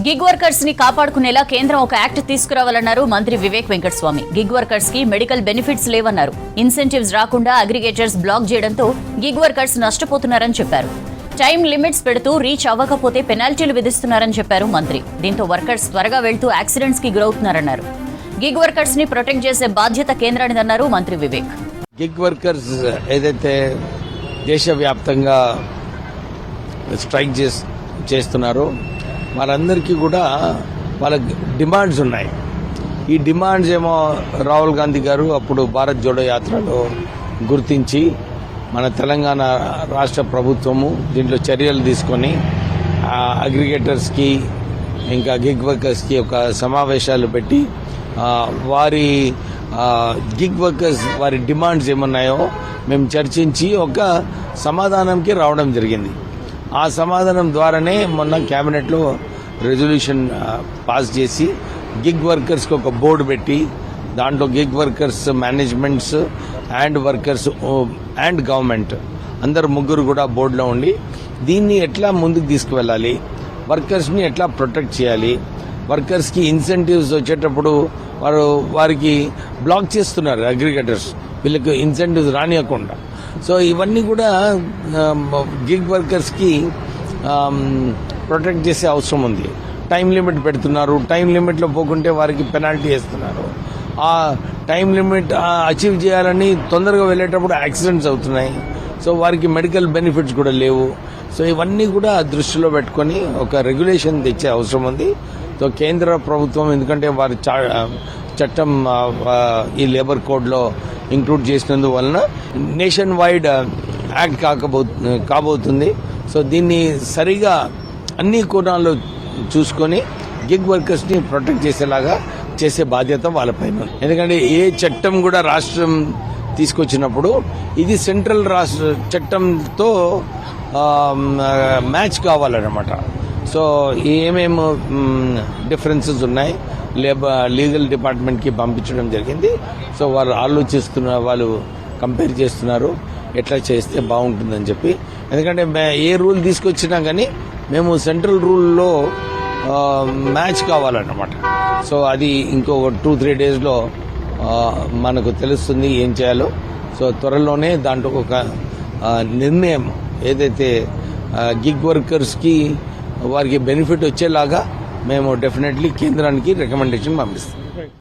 Gig workers ని కాపాడుకునేలా కేంద్రం ఒక యాక్ట్ తీసుకురావాలన్నారు మంత్రి వివేక్ వెంకటస్వామి. గిగ్ వర్కర్స్ కి మెడికల్ బెనిఫిట్స్ లేవన్నారు. ఇన్సెంటివ్స్ రాకుండా అగ్రిగేటర్స్ బ్లాక్ చేయడంతో గిగ్ వర్కర్స్ నష్టపోతున్నారని చెప్పారు. టైం లిమిట్స్ పెడుతూ రీచ్ అవ్వకపోతే పెనాల్టీలు విధిస్తున్నారని చెప్పారు మంత్రి. దీంతో వర్కర్స్ త్వరగా వెళ్తూ యాక్సిడెంట్స్ కి గురవుతున్నారన్నారు. గిగ్ వర్కర్స్ ని ప్రొటెక్ట్ చేసే బాధ్యత కేంద్రానిదన్నారు మంత్రి వివేక్. గిగ్ వర్కర్స్ ఏదైతే దేశవ్యాప్తంగా స్ట్రైక్ చేస్తున్నారో వాళ్ళందరికీ కూడా వాళ్ళ డిమాండ్స్ ఉన్నాయి. ఈ డిమాండ్స్ ఏమో రాహుల్ గాంధీ గారు అప్పుడు భారత్ జోడో యాత్రలో గుర్తించి మన తెలంగాణ రాష్ట్ర ప్రభుత్వము దీంట్లో చర్యలు తీసుకొని అగ్రిగేటర్స్కి ఇంకా గిగ్ వర్కర్స్కి ఒక సమావేశాలు పెట్టి వారి గిగ్ వర్కర్స్ వారి డిమాండ్స్ ఏమన్నాయో మేము చర్చించి ఒక సమాధానంకి రావడం జరిగింది. ఆ సమాధానం ద్వారానే మొన్న క్యాబినెట్లో రెజల్యూషన్ పాస్ చేసి గిగ్ వర్కర్స్కి ఒక బోర్డు పెట్టి దాంట్లో gig workers managements and workers and government అందరు ముగ్గురు కూడా బోర్డులో ఉండి దీన్ని ఎట్లా ముందుకు తీసుకువెళ్ళాలి, వర్కర్స్ని ఎట్లా ప్రొటెక్ట్ చేయాలి, వర్కర్స్కి ఇన్సెంటివ్స్ వచ్చేటప్పుడు వారికి బ్లాక్ చేస్తున్నారు అగ్రిగేటర్స్, వీళ్ళకి ఇన్సెంటివ్స్ రానియకుండా. సో ఇవన్నీ కూడా గిగ్ వర్కర్స్కి ప్రొటెక్ట్ చేసే అవసరం ఉంది. టైం లిమిట్ పెడుతున్నారు, టైం లిమిట్లో పోకుంటే వారికి పెనాల్టీ వేస్తున్నారు. ఆ టైం లిమిట్ అచీవ్ చేయాలని తొందరగా వెళ్ళేటప్పుడు యాక్సిడెంట్స్ అవుతున్నాయి. సో వారికి మెడికల్ బెనిఫిట్స్ కూడా లేవు. సో ఇవన్నీ కూడా దృష్టిలో పెట్టుకొని ఒక రెగ్యులేషన్ తెచ్చే అవసరం ఉంది. సో కేంద్ర ప్రభుత్వం ఎందుకంటే వారి చట్టం ఈ లేబర్ కోడ్లో ఇంక్లూడ్ చేసినందువలన నేషన్ వైడ్ యాక్ట్ కాబోతుంది. సో దీన్ని సరిగా అన్ని కోణాల్లో చూసుకొని గిగ్ వర్కర్స్ని ప్రొటెక్ట్ చేసేలాగా చేసే బాధ్యత వాళ్ళపైన ఉంది. ఎందుకంటే ఏ చట్టం కూడా రాష్ట్రం తీసుకొచ్చినప్పుడు ఇది సెంట్రల్ రాష్ట్ర చట్టంతో మ్యాచ్ కావాలన్నమాట. సో ఏమేమి డిఫరెన్సెస్ ఉన్నాయి లీగల్ డిపార్ట్మెంట్కి పంపించడం జరిగింది. సో వాళ్ళు కంపేర్ చేస్తున్నారు ఎట్లా చేస్తే బాగుంటుందని చెప్పి. ఎందుకంటే ఏ రూల్ తీసుకొచ్చినా కానీ మేము సెంట్రల్ రూల్లో మ్యాచ్ కావాలన్నమాట. సో అది ఇంకో 2-3 డేస్లో మనకు తెలుస్తుంది ఏం చేయాలో. సో త్వరలోనే దాంట్లో ఒక నిర్ణయం ఏదైతే గిగ్ వర్కర్స్కి వారికి బెనిఫిట్ వచ్చేలాగా మేము డెఫినెట్లీ కేంద్రానికి రికమెండేషన్ పంపిస్తాం.